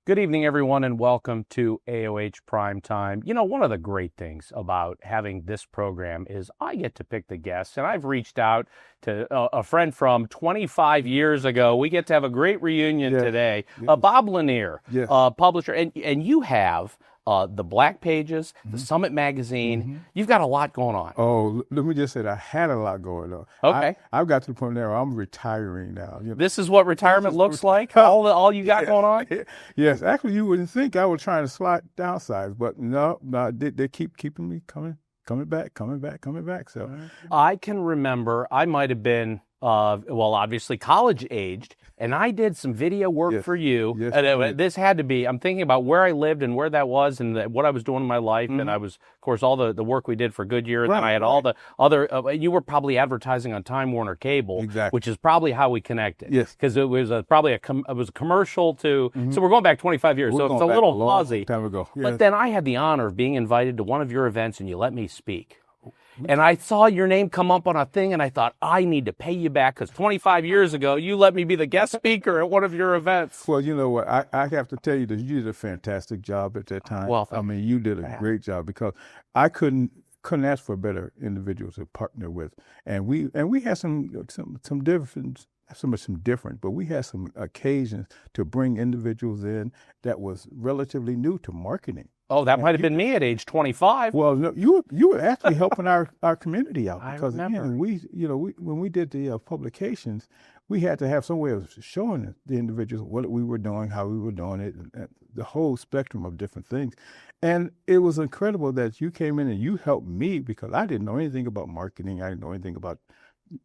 Good evening, everyone, and welcome to AOH Primetime. You know, one of the great things about having this program is I get to pick the guests, and I've reached out to a friend from 25 years ago. We get to have a great reunion today. Bob Lanier, publisher, and you have the Black Pages, the Summit Magazine. You've got a lot going on. Oh, let me just say that I had a lot going on. Okay. I've got to the point now where I'm retiring now. You know? This is what retirement looks like? All you got going on? Yes. Actually, you wouldn't think I was trying to downsize, but no, they keep keeping me coming back. So I can remember I might have been, obviously college aged, and I did some video work for you. Yes, and this had to be, I'm thinking about where I lived and where that was and what I was doing in my life. And I was, of course, all the work we did for Goodyear. And then I had all the other, you were probably advertising on Time Warner Cable, which is probably how we connected. Yes. Because it was it was a commercial to, so we're going back 25 years. So it's a little fuzzy. Time ago. Yes. But then I had the honor of being invited to one of your events and you let me speak. And I saw your name come up on a thing, and I thought, I need to pay you back because 25 years ago, you let me be the guest speaker at one of your events. Well, you know what? I have to tell you that you did a fantastic job at that time. Well, I mean, you did a great job because I couldn't ask for better individuals to partner with, and we had some different. Some different, but we had some occasions to bring individuals in that was relatively new to marketing. Oh, that might have been me at age 25. Well, no, you were actually helping our community out because I remember. Again, when we did the publications, we had to have some way of showing the individuals what we were doing, how we were doing it, and the whole spectrum of different things. And it was incredible that you came in and you helped me because I didn't know anything about marketing. I didn't know anything about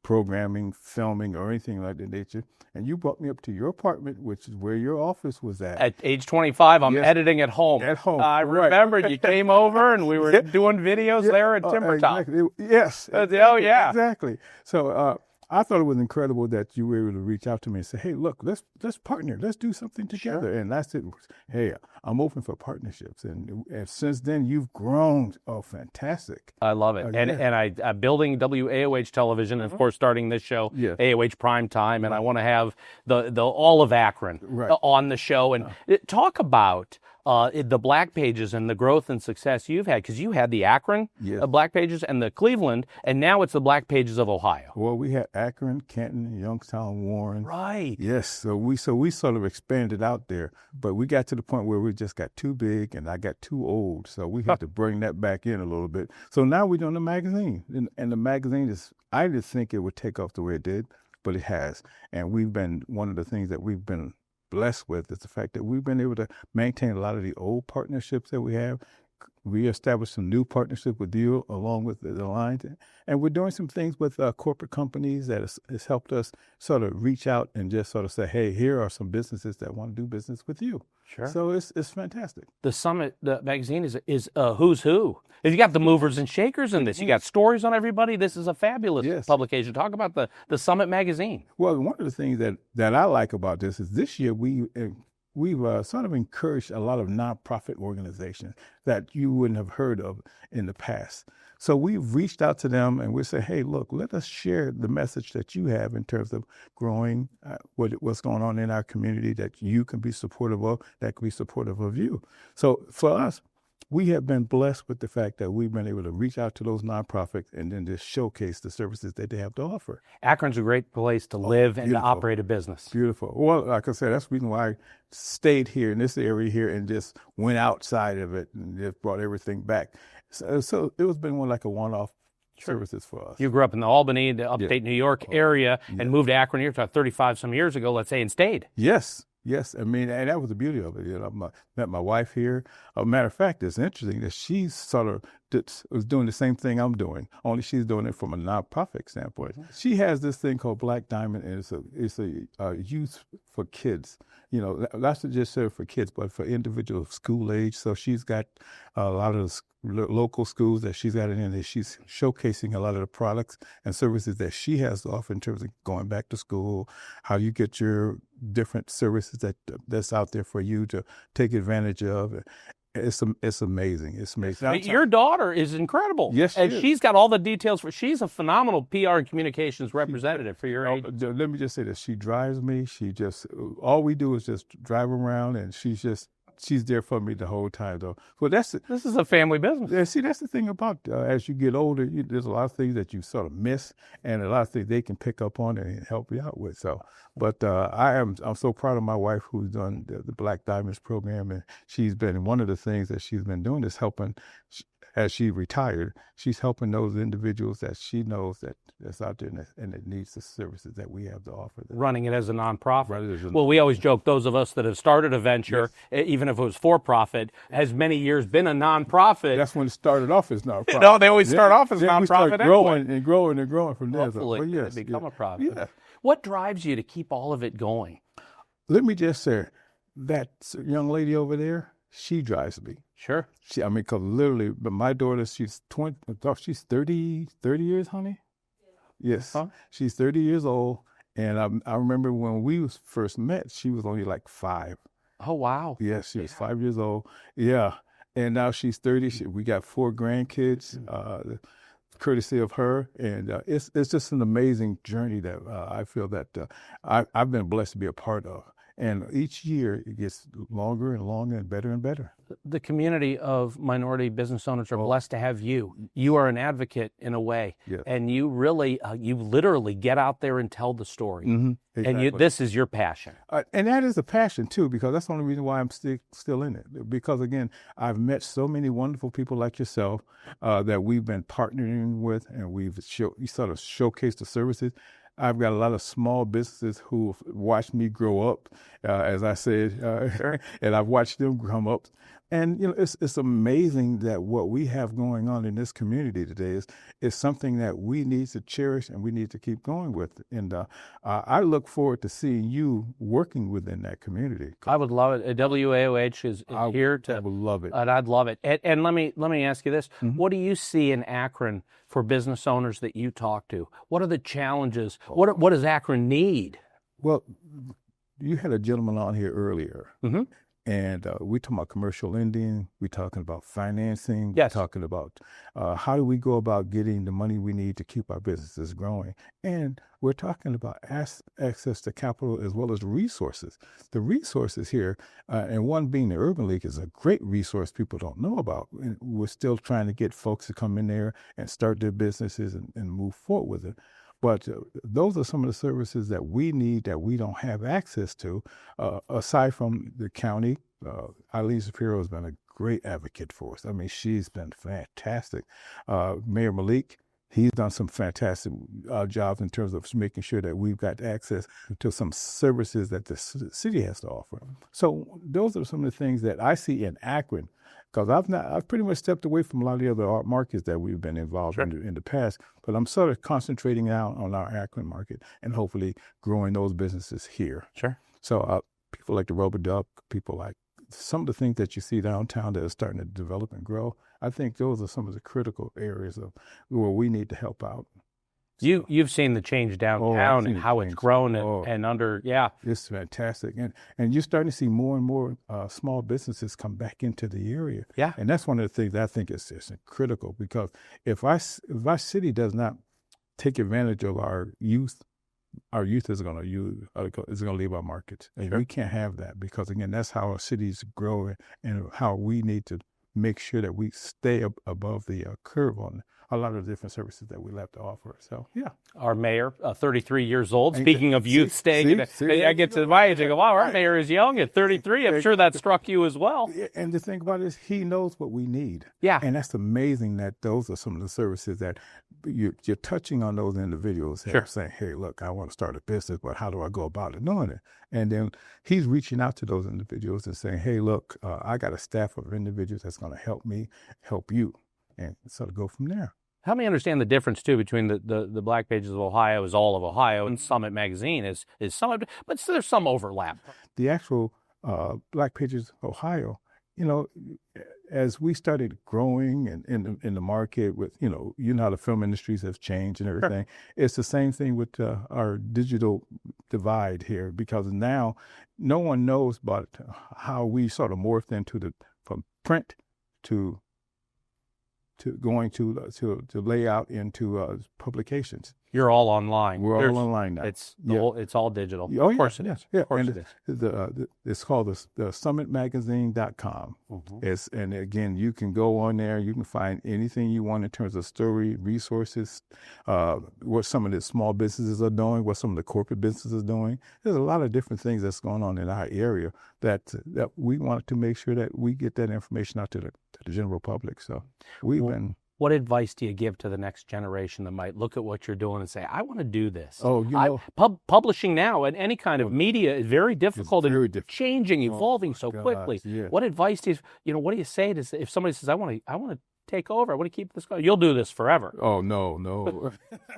programming, filming, or anything like that nature. And you brought me up to your apartment, which is where your office was at. At age 25, I'm editing at home. At home. I remember you came over and we were doing videos there at Timbertop. Exactly. Yes. Oh, yeah. Exactly. So I thought it was incredible that you were able to reach out to me and say, hey, look, let's partner. Let's do something together. Sure. And that's it. Hey, I'm open for partnerships. And since then, you've grown. Oh, fantastic. I love it. And I'm building WAOH television, and of course, starting this show, AOH Primetime. And I want to have the all of Akron on the show. And talk about the Black Pages and the growth and success you've had, because you had the Akron Black Pages and the Cleveland, and now it's the Black Pages of Ohio. Well, we had Akron, Canton, Youngstown, Warren. Right. Yes. So we sort of expanded out there, but we got to the point where we just got too big and I got too old. So we had to bring that back in a little bit. So now we're doing the magazine, and the magazine I didn't think it would take off the way it did, but it has. And one of the things that we've been blessed with is the fact that we've been able to maintain a lot of the old partnerships that we have. We established some new partnerships with you along with the Alliance, and we're doing some things with corporate companies that has helped us sort of reach out and just sort of say, hey, here are some businesses that want to do business with you. Sure. So it's fantastic. The Summit magazine is who's who. You got the movers and shakers in this. You got stories on everybody. This is a fabulous publication. Talk about the Summit magazine. Well, one of the things that I like about this is this year we've sort of encouraged a lot of nonprofit organizations that you wouldn't have heard of in the past. So we've reached out to them and we say, hey, look, let us share the message that you have in terms of growing what's going on in our community that you can be supportive of, that can be supportive of you. So for us, we have been blessed with the fact that we've been able to reach out to those nonprofits and then just showcase the services that they have to offer. Akron's a great place to live and to operate a business. Beautiful. Well, like I said, that's the reason why I stayed here in this area here and just went outside of it and just brought everything back. So it was been like a one-off services for us. You grew up in the Albany, the upstate New York area, and moved to Akron here about 35 some years ago, let's say, and stayed. Yes. Yes, I mean, and that was the beauty of it. You know, I met my wife here. Matter of fact, it's interesting that she sort of was doing the same thing I'm doing, only she's doing it from a nonprofit standpoint. She has this thing called Black Diamond, and it's a youth for kids. You know, that's not just served for kids, but for individuals school age. So she's got a lot of local schools that she's got in there. She's showcasing a lot of the products and services that she has to offer in terms of going back to school, how you get your different services that's out there for you to take advantage of. It's amazing. It's amazing. Your daughter is incredible. Yes, and she is. she's got all the details she's a phenomenal PR and communications representative for your age. Let me just say this. She drives me. All we do is just drive around, and she's there for me the whole time, though. Well, this is a family business. Yeah, see, that's the thing about as you get older, there's a lot of things that you sort of miss, and a lot of things they can pick up on and help you out with. So, but I'm so proud of my wife who's done the Black Diamonds program, and one of the things that she's been doing is helping. As she retired, she's helping those individuals that she knows that's out there and that needs the services that we have to offer them. Running it as a nonprofit. Well, we always joke, those of us that have started a venture, yes, even if it was for-profit, has many years been a nonprofit. That's when it started off as nonprofit. No, they always start off as nonprofit. We start growing and growing and growing from there. Hopefully, yes, become a profit. Yeah. What drives you to keep all of it going? Let me just say, that young lady over there, she drives me. Sure. Because literally, but my daughter, she's 30 years, honey? Yes. Huh? She's 30 years old. And I remember when we first met, she was only like 5. Oh, wow. Yes, she was 5 years old. Yeah. And now she's 30. We got 4 grandkids, courtesy of her. And it's just an amazing journey that I feel that I've been blessed to be a part of. And each year it gets longer and longer and better. The community of minority business owners are blessed to have you. You are an advocate in a way. Yes. And you really, you literally get out there and tell the story. Mm-hmm. Exactly. And this is your passion. And that is a passion too, because that's the only reason why I'm still in it. Because again, I've met so many wonderful people like yourself that we've been partnering with, and we've sort of showcased the services. I've got a lot of small businesses who watched me grow up, as I said, sure. And I've watched them come up. And it's amazing that what we have going on in this community today is something that we need to cherish and we need to keep going with. And I look forward to seeing you working within that community. I would love it. WAOH is here to. I would love it, and I'd love it. And let me ask you this: mm-hmm. What do you see in Akron for business owners that you talk to? What are the challenges? What does Akron need? Well, you had a gentleman on here earlier. Mm-hmm. And we're talking about commercial lending. We're talking about financing. Yes. We're talking about how do we go about getting the money we need to keep our businesses growing. And we're talking about access to capital as well as resources. The resources here, and one being the Urban League, is a great resource people don't know about. And we're still trying to get folks to come in there and start their businesses and move forward with it. But those are some of the services that we need that we don't have access to, aside from the county. Eileen Shapiro has been a great advocate for us. I mean, she's been fantastic. Mayor Malik, he's done some fantastic jobs in terms of making sure that we've got access to some services that the city has to offer. So those are some of the things that I see in Akron, because I've pretty much stepped away from a lot of the other art markets that we've been involved in the past, but I'm sort of concentrating out on our Akron market and hopefully growing those businesses here. Sure. So people like the Rubber-Duck, people like some of the things that you see downtown that are starting to develop and grow, I think those are some of the critical areas of where we need to help out. You've seen the change downtown and how it's grown and under, yeah. It's fantastic. And you're starting to see more and more small businesses come back into the area. Yeah. And that's one of the things that I think is critical, because if our city does not take advantage of our youth is going to leave our markets. And we can't have that, because, again, that's how our cities grow and how we need to make sure that we stay above the curve on a lot of the different services that we have to offer. So, yeah. Our mayor, 33 years old. Speaking of youth staying, I get to my age and go, wow, our mayor is young at 33. I'm sure that struck you as well. And the thing about it is he knows what we need. Yeah. And that's amazing that those are some of the services that you're touching on those individuals saying, hey, look, I want to start a business, but how do I go about it doing it? And then he's reaching out to those individuals and saying, hey, look, I got a staff of individuals that's going to help me help you, and sort of go from there. Help me understand the difference, too, between the Black Pages of Ohio is all of Ohio and Summit Magazine is Summit, but there's some overlap. The actual Black Pages Ohio, as we started growing and in the market with, how the film industries have changed and everything, it's the same thing with our digital divide here, because now no one knows about how we sort of morphed into the from print to going to layout into publications. You're all online. We're all online now. It's it's all digital. Oh, of course it is. Yeah. Of course and it is. It's called the summitmagazine.com. Mm-hmm. And again, you can go on there. You can find anything you want in terms of story, resources, what some of the small businesses are doing, what some of the corporate businesses are doing. There's a lot of different things that's going on in our area that we want to make sure that we get that information out to the general public. So what advice do you give to the next generation that might look at what you're doing and say, I want to do this? Oh, publishing now and any kind of media is very difficult and changing, evolving so quickly. Yeah. What advice do what do you say to if somebody says, I want to take over, I want to keep this going? You'll do this forever. Oh, no.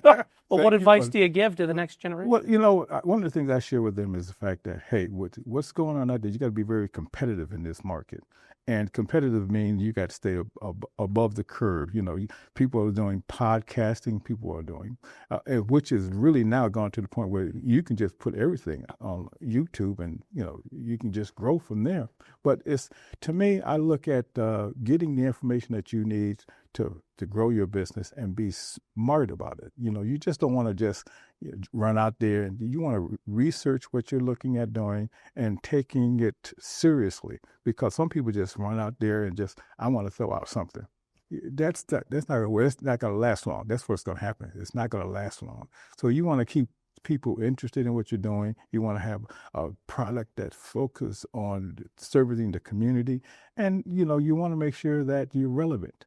Well, what advice do you give to the next generation? Well, one of the things I share with them is the fact that, hey, what's going on out there, you got to be very competitive in this market. And competitive means you got to stay above the curve. People are doing podcasting. People are doing, which is really now gone to the point where you can just put everything on YouTube and, you can just grow from there. But to me, I look at getting the information that you need to grow your business and be smart about it. You just don't want to just run out there, and you want to research what you're looking at doing and taking it seriously, because some people just run out there and I want to throw out something. That's not going to last long. That's what's going to happen. It's not going to last long. So you want to keep people interested in what you're doing. You want to have a product that focuses on serving the community, and you want to make sure that you're relevant.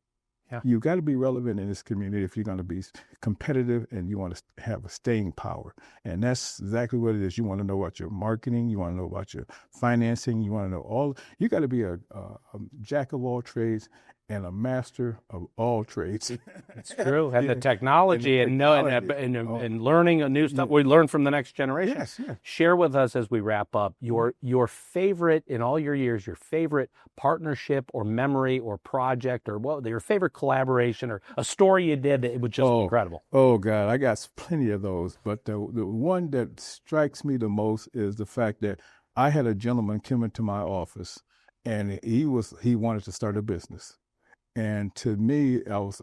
Yeah. You've got to be relevant in this community if you're going to be competitive, and you want to have a staying power. And that's exactly what it is. You want to know about your marketing. You want to know about your financing. You want to know you got to be a jack of all trades and a master of all trades. It's true. And the technology and learning a new stuff we learn from the next generation. Yes. Share with us as we wrap up your favorite in all your years, your favorite partnership or memory or project, or your favorite collaboration or a story you did that it was just incredible. Oh God, I got plenty of those. But the one that strikes me the most is the fact that I had a gentleman come into my office, and he wanted to start a business. And to me, I was,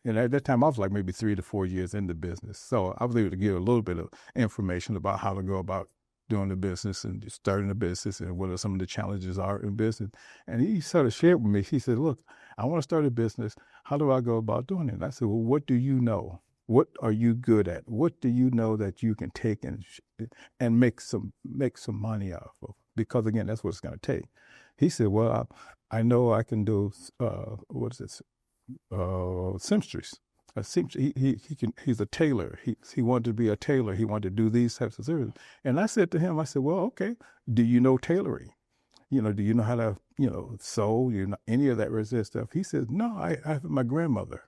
and at that time, I was like maybe 3 to 4 years in the business. So I was able to give a little bit of information about how to go about doing the business and starting a business and what some of the challenges are in business. And he sort of shared with me, he said, look, I want to start a business. How do I go about doing it? And I said, well, what do you know? What are you good at? What do you know that you can take and make some money out of? Because again, that's what it's going to take. He said, well, I know I can do, seamstress. He's a tailor. He wanted to be a tailor. He wanted to do these types of services. And I said to him, well, okay, do you know tailoring? Do you know how to, sew, any of that resist stuff? He said, no, I have my grandmother.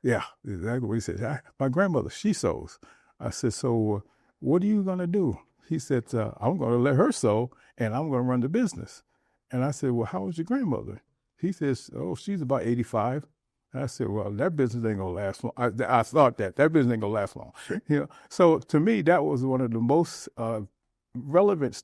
Yeah, exactly what he said. My grandmother, she sews. I said, so what are you going to do? He said, I'm going to let her sew, and I'm going to run the business. And I said, well, how old's your grandmother? He says, oh, she's about 85. And I said, well, that business ain't going to last long. I thought that business ain't going to last long. So to me, that was one of the most relevant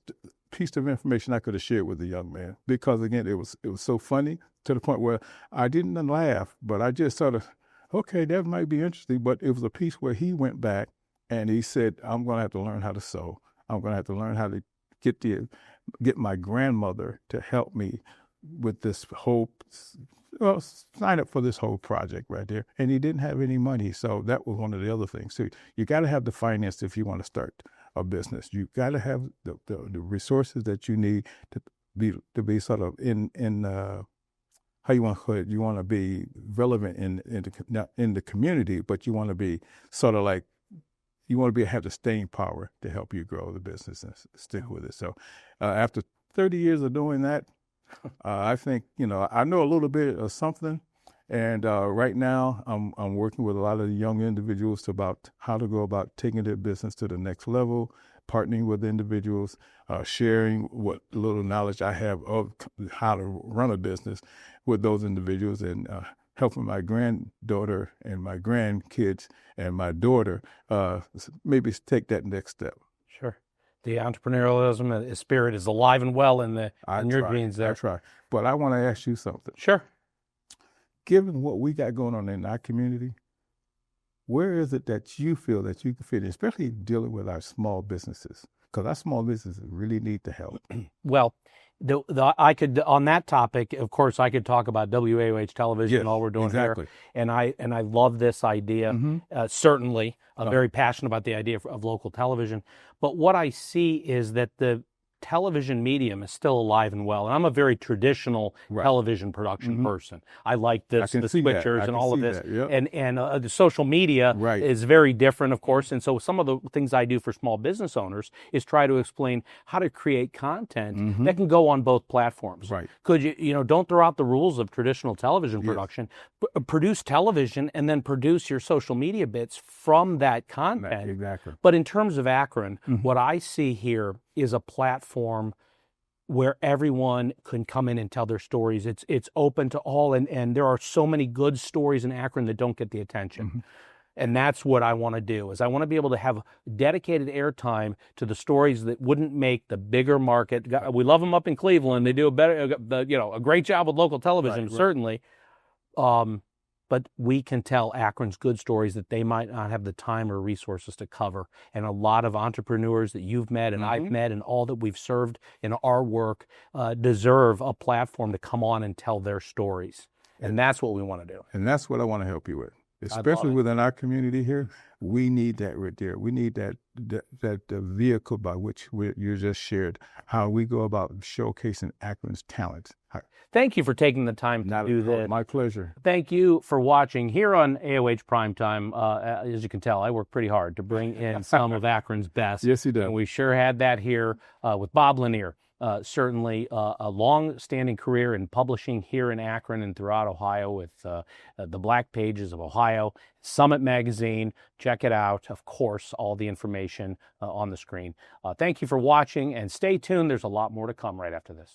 piece of information I could have shared with the young man, because again, it was so funny to the point where I didn't laugh, but I just sort of, okay, that might be interesting. But it was a piece where he went back and he said, I'm going to have to learn how to sew. I'm going to have to learn how to get my grandmother to help me with this whole, sign up for this whole project right there. And he didn't have any money. So that was one of the other things. So you got to have the finance if you want to start a business. You got to have the resources that you need to be sort of in how you want to put it. You want to be relevant in the community, but you want to be sort of like, you want to have the staying power to help you grow the business and stick with it. So after 30 years of doing that, I think, I know a little bit of something. And right now I'm working with a lot of young individuals about how to go about taking their business to the next level, partnering with individuals, sharing what little knowledge I have of how to run a business with those individuals, and helping my granddaughter and my grandkids and my daughter maybe take that next step. Sure. The entrepreneurialism spirit is alive and well in your genes there. That's right. But I want to ask you something. Sure. Given what we got going on in our community, where is it that you feel that you can fit in, especially dealing with our small businesses? Because our small businesses really need the help. Well, I could, on that topic, of course, I could talk about WAOH television and all we're doing here. And I love this idea. Certainly, I'm very passionate about the idea of local television. But what I see is that the television medium is still alive and well. And I'm a very traditional television production person. I like the switchers and all of this. And the social media is very different, of course. And so some of the things I do for small business owners is try to explain how to create content that can go on both platforms. Could you don't throw out the rules of traditional television production. Produce television and then produce your social media bits from that content. Exactly. But in terms of Akron, what I see here is a platform where everyone can come in and tell their stories. It's open to all, and there are so many good stories in Akron that don't get the attention. And that's what I want to do, is I want to be able to have dedicated airtime to the stories that wouldn't make the bigger market. We love them up in Cleveland. They do a great job with local television, certainly. But we can tell Akron's good stories that they might not have the time or resources to cover. And a lot of entrepreneurs that you've met and I've met and all that we've served in our work deserve a platform to come on and tell their stories. And that's what we want to do. And that's what I want to help you with. Especially within our community here, we need that right there. We need that vehicle by which you just shared, how we go about showcasing Akron's talents. Thank you for taking the time to do this. My pleasure. Thank you for watching here on AOH Primetime. As you can tell, I work pretty hard to bring in some of Akron's best. Yes, you do. And we sure had that here with Bob Lanier. Certainly a long-standing career in publishing here in Akron and throughout Ohio with the Black Pages of Ohio, Summit Magazine. Check it out. Of course, all the information on the screen. Thank you for watching, and stay tuned. There's a lot more to come right after this.